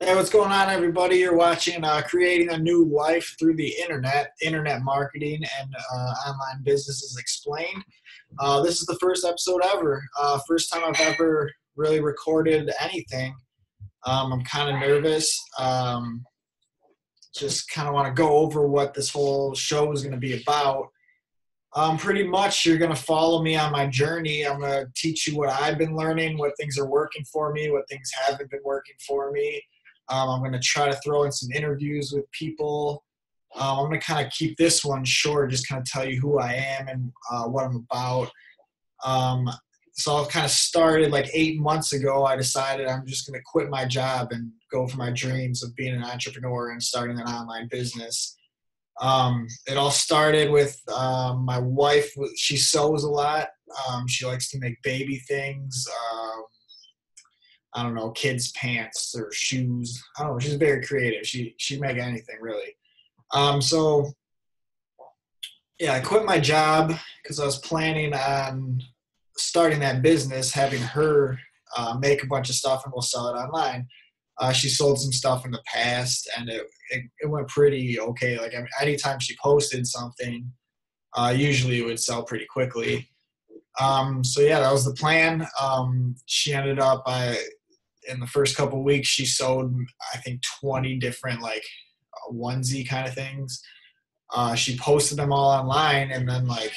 Hey, what's going on, everybody? You're watching Creating a New Life Through the Internet Marketing and Online Businesses Explained. This is the first episode ever. First time I've ever really recorded anything. I'm kind of nervous. Just kind of want to go over what this whole show is going to be about. Pretty much, you're going to follow me on my journey. I'm going to teach you what I've been learning, what things are working for me, what things haven't been working for me. I'm going to try to throw in some interviews with people. I'm going to kind of keep this one short, just kind of tell you who I am and what I'm about. So I kind of started like 8 months ago. I decided I'm just going to quit my job and go for my dreams of being an entrepreneur and starting an online business. It all started with my wife. She sews a lot. She likes to make baby things. I don't know, kids' pants or shoes. I don't know. She's very creative. She'd make anything really. So yeah, I quit my job because I was planning on starting that business, having her make a bunch of stuff and we'll sell it online. She sold some stuff in the past and it went pretty okay. Like, I mean, anytime she posted something, usually it would sell pretty quickly. So yeah, that was the plan. She ended up in the first couple of weeks, she sold, I think, 20 different like onesie kind of things. She posted them all online and then like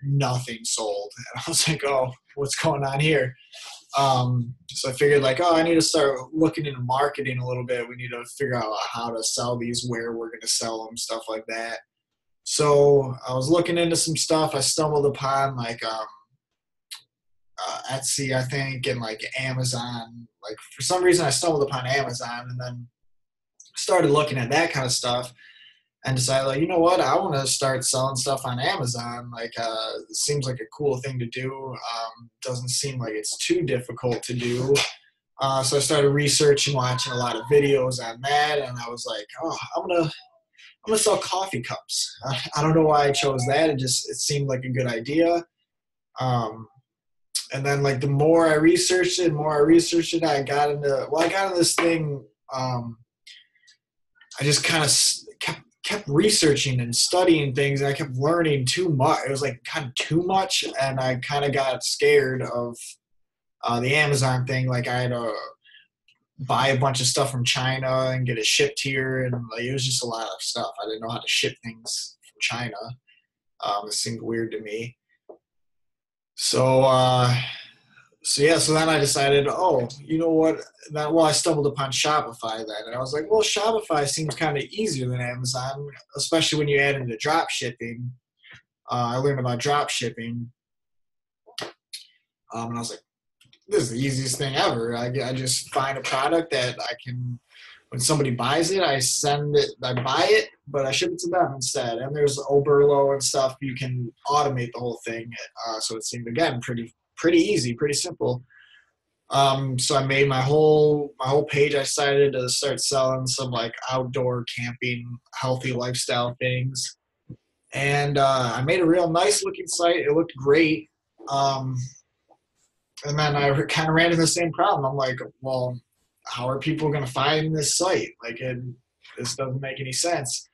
nothing sold. And I was like, oh, what's going on here? So I figured like, oh, I need to start looking into marketing a little bit. We need to figure out how to sell these, where we're going to sell them, stuff like that. So I was looking into some stuff. I stumbled upon like Etsy, I think, and like Amazon. Like, for some reason, I stumbled upon Amazon and then started looking at that kind of stuff and decided, like, you know what, I want to start selling stuff on Amazon. Like, it seems like a cool thing to do. Doesn't seem like it's too difficult to do. So I started researching, watching a lot of videos on that, and I was like, oh, I'm gonna sell coffee cups. I don't know why I chose that. It seemed like a good idea. And then like the more I researched it, I got into this thing. I just kind of kept researching and studying things, and I kept learning too much. It was like kind of too much, and I kind of got scared of the Amazon thing. Like, I had to buy a bunch of stuff from China and get it shipped here, and like, it was just a lot of stuff. I didn't know how to ship things from China. It seemed weird to me. So then I decided, oh, you know what? I stumbled upon Shopify then, and I was like, well, Shopify seems kind of easier than Amazon, especially when you add into drop shipping. I learned about drop shipping, and I was like, this is the easiest thing ever. I just find a product that I can, when somebody buys it, I buy it, but I ship it to them instead. And there's Oberlo and stuff. You can automate the whole thing. So it seemed, again, pretty easy, pretty simple. So I made my whole page. I decided to start selling some like outdoor camping, healthy lifestyle things. And I made a real nice looking site. It looked great. And then I kind of ran into the same problem. I'm like, well, how are people going to find this site? Like, this doesn't make any sense.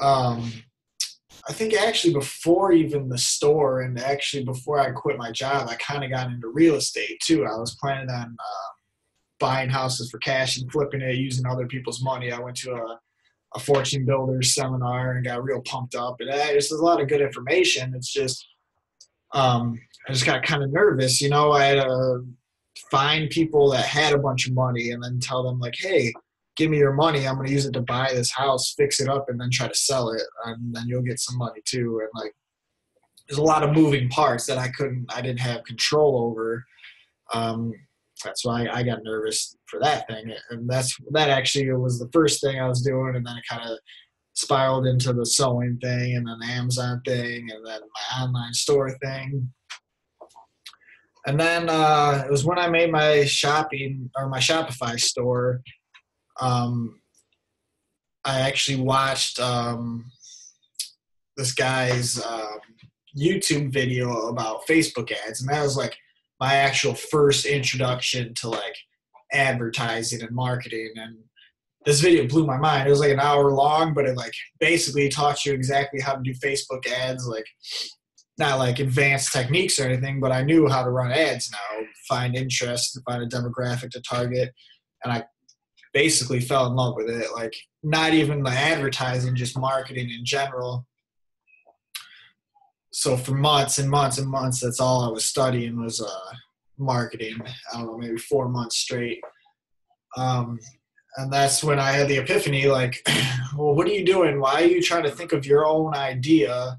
I think actually before even the store and actually before I quit my job, I kind of got into real estate too. I was planning on buying houses for cash and flipping it using other people's money. I went to a fortune builder seminar and got real pumped up. And there's a lot of good information. It's just I just got kind of nervous. I had to find people that had a bunch of money and then tell them like, hey, give me your money. I'm going to use it to buy this house, fix it up, and then try to sell it. And then you'll get some money too. And like, there's a lot of moving parts that I didn't have control over. That's why I got nervous for that thing. And that actually was the first thing I was doing. And then it kind of spiraled into the sewing thing and then the Amazon thing and then my online store thing. And then it was when I made my Shopify store. I actually watched this guy's YouTube video about Facebook ads, and that was like my actual first introduction to like advertising and marketing. And this video blew my mind. It was like an hour long, but it like basically taught you exactly how to do Facebook ads, like not like advanced techniques or anything, but I knew how to run ads now, find interest, find a demographic to target. And I basically fell in love with it. Like not even the advertising, just marketing in general. So for months and months and months, that's all I was studying was marketing. I don't know, maybe 4 months straight. And that's when I had the epiphany, like, well, what are you doing? Why are you trying to think of your own idea,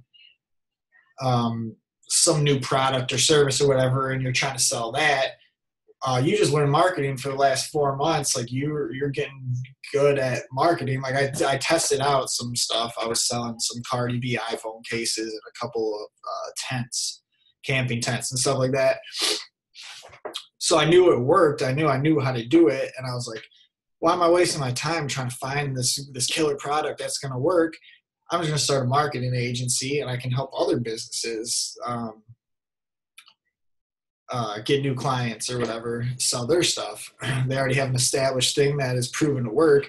some new product or service or whatever, and you're trying to sell that? You just learned marketing for the last 4 months. Like you're getting good at marketing. Like I tested out some stuff. I was selling some Cardi B iPhone cases and a couple of tents, camping tents and stuff like that. So I knew it worked. I knew how to do it. And I was like, why am I wasting my time trying to find this killer product that's going to work? I'm just going to start a marketing agency and I can help other businesses get new clients or whatever, sell their stuff. They already have an established thing that is proven to work.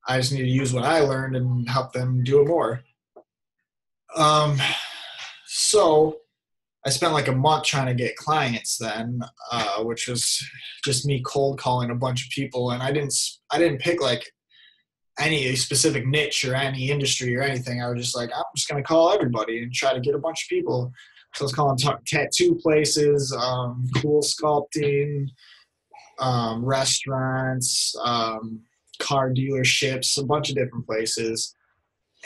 I just need to use what I learned and help them do it more. So I spent like a month trying to get clients then, which was just me cold calling a bunch of people. And I didn't pick like any specific niche or any industry or anything. I was just like, I'm just going to call everybody and try to get a bunch of people. So I was calling tattoo places, cool sculpting, restaurants, car dealerships, a bunch of different places.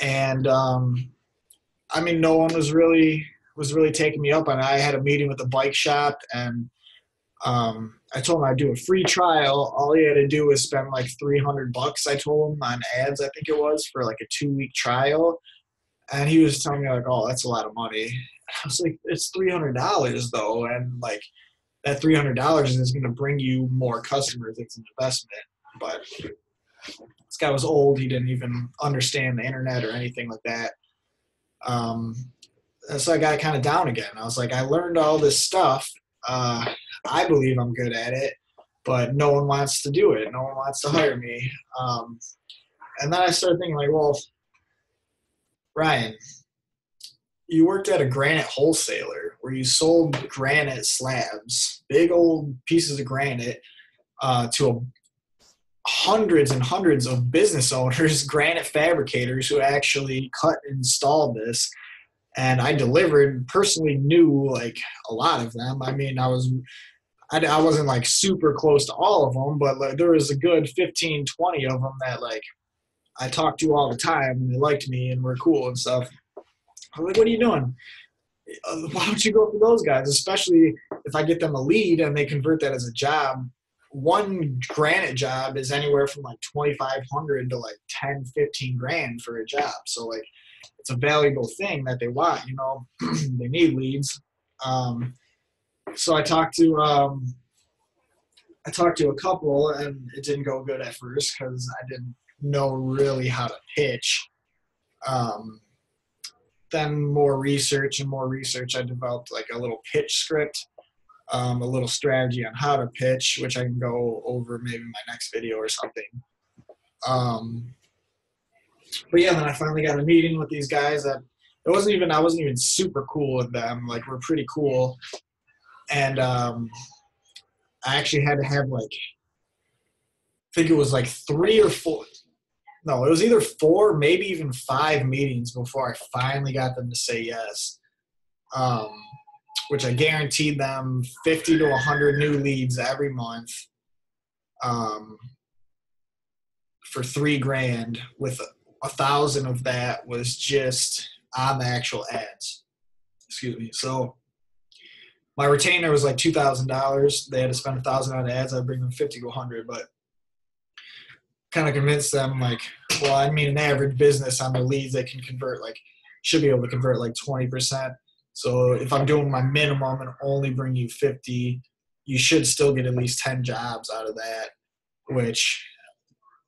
And I mean, no one was really taking me up on it. I had a meeting with a bike shop, and I told him I'd do a free trial. All he had to do was spend like $300, I told him, on ads, I think it was, for like a 2-week trial. And he was telling me like, oh, that's a lot of money. I was like, it's $300 though. And like that $300 is going to bring you more customers. It's an investment. But this guy was old. He didn't even understand the internet or anything like that. So I got kind of down again. I was like, I learned all this stuff. I believe I'm good at it, but no one wants to do it. No one wants to hire me. And then I started thinking like, well, Ryan, you worked at a granite wholesaler where you sold granite slabs, big old pieces of granite, to hundreds and hundreds of business owners, granite fabricators who actually cut and installed this. And I delivered, personally knew like a lot of them. I mean, I wasn't like super close to all of them, but like there was a good 15, 20 of them that like I talked to all the time and they liked me and were cool and stuff. I was like, what are you doing? Why don't you go for those guys? Especially if I get them a lead and they convert that as a job. One granite job is anywhere from like 2,500 to like 10, 15 grand for a job. So like it's a valuable thing that they want, you know, they need leads. So I talked to a couple and it didn't go good at first because I didn't know really how to pitch. Then more research, I developed like a little pitch script, a little strategy on how to pitch, which I can go over maybe in my next video or something. But yeah, then I finally got a meeting with these guys that I wasn't even super cool with them. Like we're pretty cool. And I actually had to have like, I think it was like 3 or 4. No, it was either 4, maybe even 5 meetings before I finally got them to say yes. Which I guaranteed them 50 to 100 new leads every month, for $3,000, with 1,000 of that was just on the actual ads. Excuse me. So my retainer was like $2,000. They had to spend 1,000 on ads. I'd bring them 50 to 100, but kind of convinced them like, well, I mean, an average business on their leads, they can convert like, should be able to convert like 20%. So if I'm doing my minimum and only bring you 50, you should still get at least 10 jobs out of that, which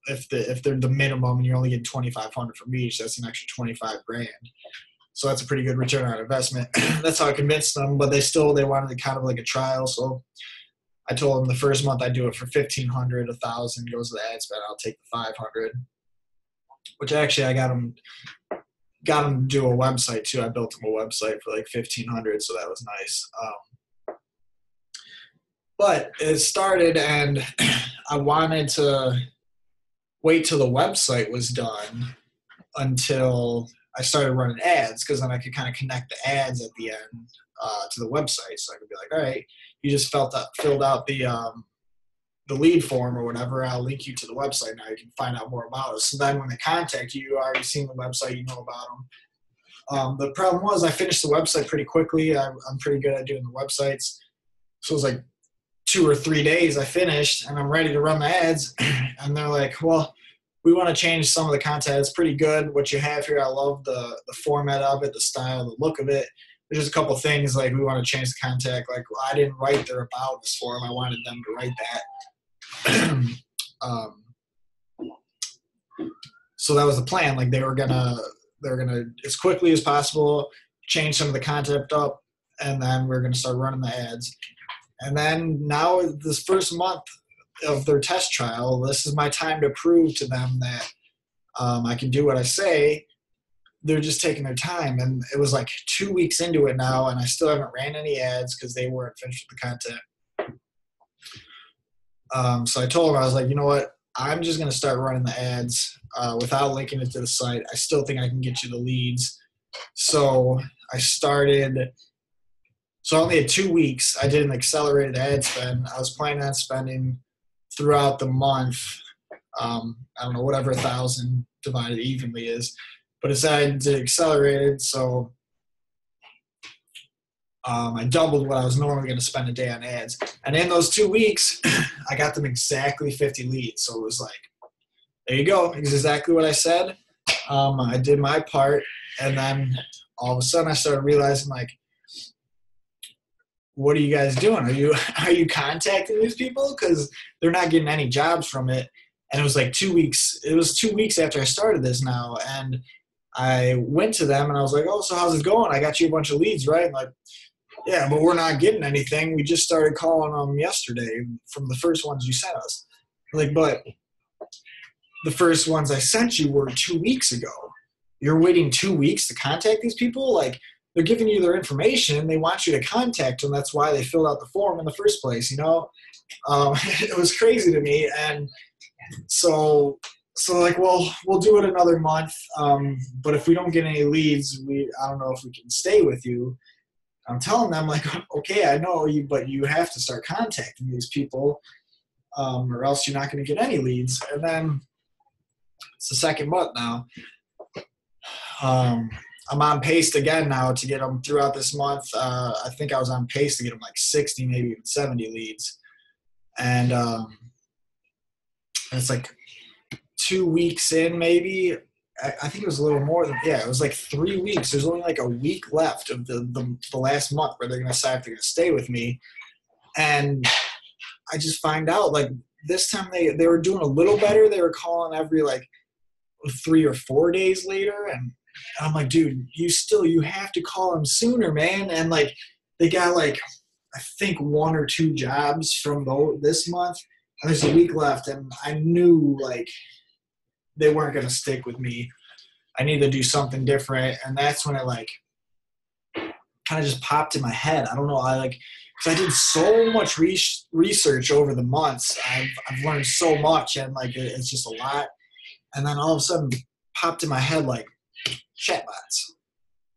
if they're the minimum and you're only getting 2,500 from each, that's an extra 25 grand. So that's a pretty good return on investment. That's how I convinced them, but they wanted kind of like a trial. So I told them the first month I do it for 1,500, 1,000 goes to the ad spend. I'll take the 500, which actually I got them to do a website too. I built them a website for like 1,500, so that was nice. But it started, and I wanted to wait till the website was done until I started running ads, because then I could kind of connect the ads at the end to the website. So I could be like, all right, you just filled out the lead form or whatever. I'll link you to the website. Now you can find out more about it. So then when they contact you, you already seen the website, you know about them. The problem was I finished the website pretty quickly. I'm pretty good at doing the websites. So it was like 2 or 3 days I finished, and I'm ready to run the ads. And they're like, well, we want to change some of the content. It's pretty good what you have here. I love the format of it, the style, the look of it. There's just a couple things like we want to change the content. Like, well, I didn't write their about us for them. I wanted them to write that. So that was the plan. Like they're gonna as quickly as possible change some of the content up, and then we're gonna start running the ads. And then now this first month of their test trial, this is my time to prove to them that I can do what I say. They're just taking their time. And it was like 2 weeks into it now, and I still haven't ran any ads because they weren't finished with the content. So I told them, I was like, you know what? I'm just going to start running the ads without linking it to the site. I still think I can get you the leads. So I started. So I only had 2 weeks. I did an accelerated ad spend. I was planning on spending throughout the month, I don't know, whatever 1,000 divided evenly is. But I did accelerated, so I doubled what I was normally going to spend a day on ads. And in those 2 weeks, I got them exactly 50 leads. So it was like, there you go. It's exactly what I said. I did my part. And then all of a sudden I started realizing, like, what are you guys doing? Are you contacting these people? Because they're not getting any jobs from it. And it was like 2 weeks. It was 2 weeks after I started this now. And I went to them and I was like, oh, so how's it going? I got you a bunch of leads, right? And like, yeah, but we're not getting anything. We just started calling them yesterday from the first ones you sent us. Like, but the first ones I sent you were 2 weeks ago. You're waiting 2 weeks to contact these people? Like, they're giving you their information. They want you to contact them. That's why they filled out the form in the first place, you know? It was crazy to me. And so like, well, we'll do it another month. But if we don't get any leads, I don't know if we can stay with you. I'm telling them, like, okay, I know you, but you have to start contacting these people, or else you're not going to get any leads. And then it's the second month now. I'm on pace again now to get them throughout this month. I think I was on pace to get them like 60, maybe even 70 leads. And it's like 2 weeks in, maybe. I think it was a little more than, yeah, it was like 3 weeks. There's only like a week left of the last month where they're going to decide if they're going to stay with me. And I just find out, like, this time they were doing a little better. They were calling every like 3 or 4 days later. And I'm like, dude, you have to call them sooner, man. And like, they got like, I think 1 or 2 jobs from this month. And there's a week left. And I knew, like, they weren't going to stick with me. I need to do something different. And that's when it like kind of just popped in my head. I don't know. Cause I did so much research over the months. I've learned so much, and like, it's just a lot. And then all of a sudden popped in my head, like, chatbots.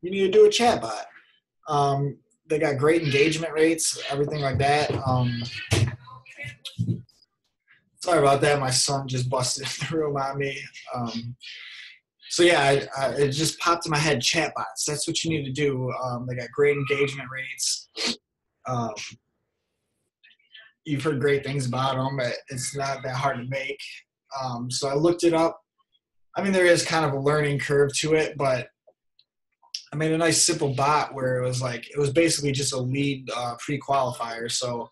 You need to do a chatbot. They got great engagement rates, everything like that. Sorry about that. My son just busted in the room on me. So yeah, it just popped in my head. Chatbots. That's what you need to do. They got great engagement rates. You've heard great things about them. It's not that hard to make. So I looked it up. I mean, there is kind of a learning curve to it, but I made a nice simple bot where it was basically just a lead pre-qualifier. So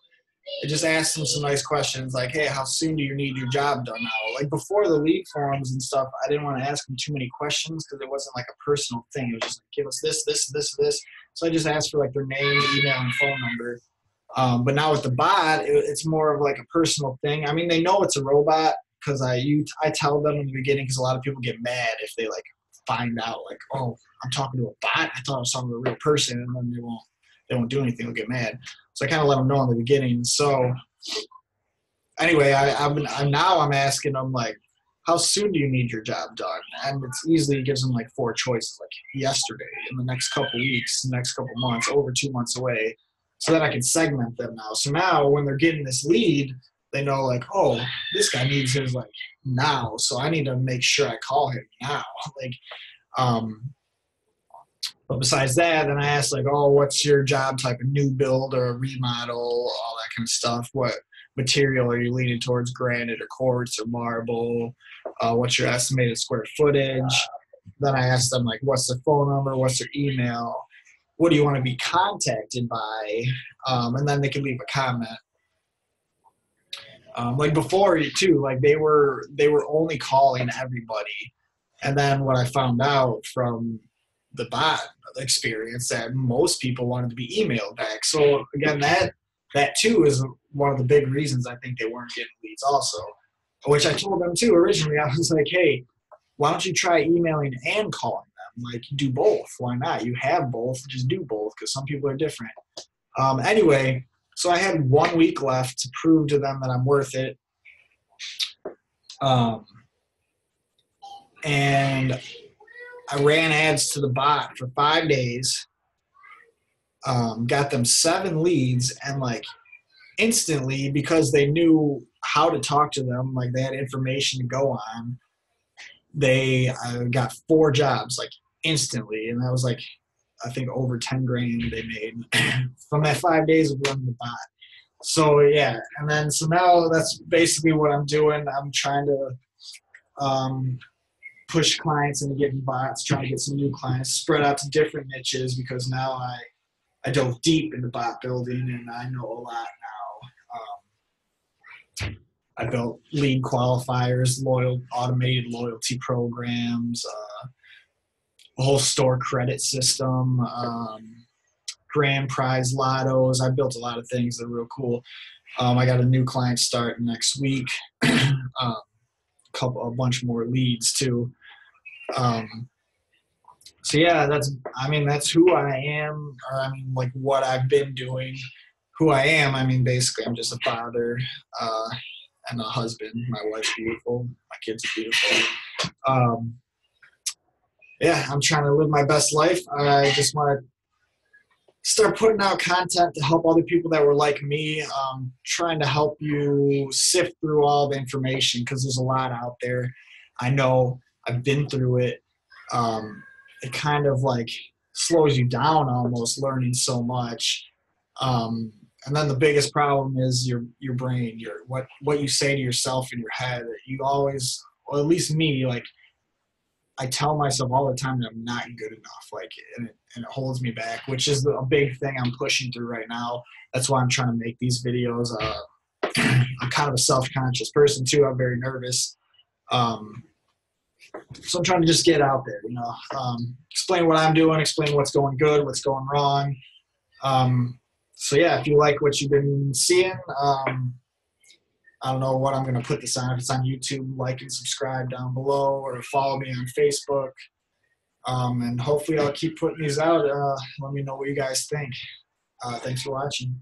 I just asked them some nice questions like, hey, how soon do you need your job done now? Like, before the lead forms and stuff, I didn't want to ask them too many questions because it wasn't like a personal thing. It was just like, give us this. So I just asked for like their name, email, and phone number. But now with the bot, it's more of like a personal thing. I mean, they know it's a robot because I tell them in the beginning, because a lot of people get mad if they like find out like, oh, I'm talking to a bot. I thought I was talking to a real person, and then they won't do anything. They'll get mad. So I kind of let them know in the beginning. So anyway, I'm asking them like, how soon do you need your job done? And it's easily gives them like 4 choices, like yesterday, in the next couple weeks, the next couple months, over 2 months away, so that I can segment them now. So now when they're getting this lead, they know like, oh, this guy needs his like now, so I need to make sure I call him now. Like, but besides that, then I asked like, oh, what's your job type, a new build or a remodel, all that kind of stuff. What material are you leaning towards, granite or quartz or marble? What's your estimated square footage? Then I asked them like, what's their phone number? What's their email? What do you want to be contacted by? And then they can leave a comment. Like before too, like they were only calling everybody. And then what I found out from the bot experience, that most people wanted to be emailed back. So again, that too is one of the big reasons I think they weren't getting leads also, which I told them too originally. I was like, hey, why don't you try emailing and calling them? Like, do both. Why not? You have both. Just do both, because some people are different. Anyway, so I had 1 week left to prove to them that I'm worth it. And I ran ads to the bot for 5 days, got them 7 leads, and like instantly, because they knew how to talk to them, like they had information to go on, they got 4 jobs like instantly. And that was like, I think over 10 grand they made from that 5 days of running the bot. So yeah, and then so now that's basically what I'm doing. I'm trying to push clients into getting bots, trying to get some new clients, spread out to different niches, because now I dove deep into bot building and I know a lot now. I built lead qualifiers, automated loyalty programs, a whole store credit system, grand prize lottos. I built a lot of things that are real cool. I got a new client starting next week, a bunch more leads too. So yeah, that's who I am, or I mean, like what I've been doing, who I am. I mean, basically, I'm just a father and a husband. My wife's beautiful. My kids are beautiful. Yeah, I'm trying to live my best life. I just want to start putting out content to help other people that were like me, trying to help you sift through all the information, because there's a lot out there. I know, I've been through it. It kind of like slows you down almost, learning so much. And then the biggest problem is your brain, what you say to yourself in your head. You always, or at least me, like I tell myself all the time that I'm not good enough, like, and it holds me back, which is a big thing I'm pushing through right now. That's why I'm trying to make these videos. I'm kind of a self-conscious person too. I'm very nervous. So I'm trying to just get out there, explain what I'm doing, explain what's going good, what's going wrong. So yeah, if you like what you've been seeing, I don't know what I'm going to put this on. If it's on YouTube, like and subscribe down below, or follow me on Facebook. And hopefully I'll keep putting these out. Let me know what you guys think. Thanks for watching.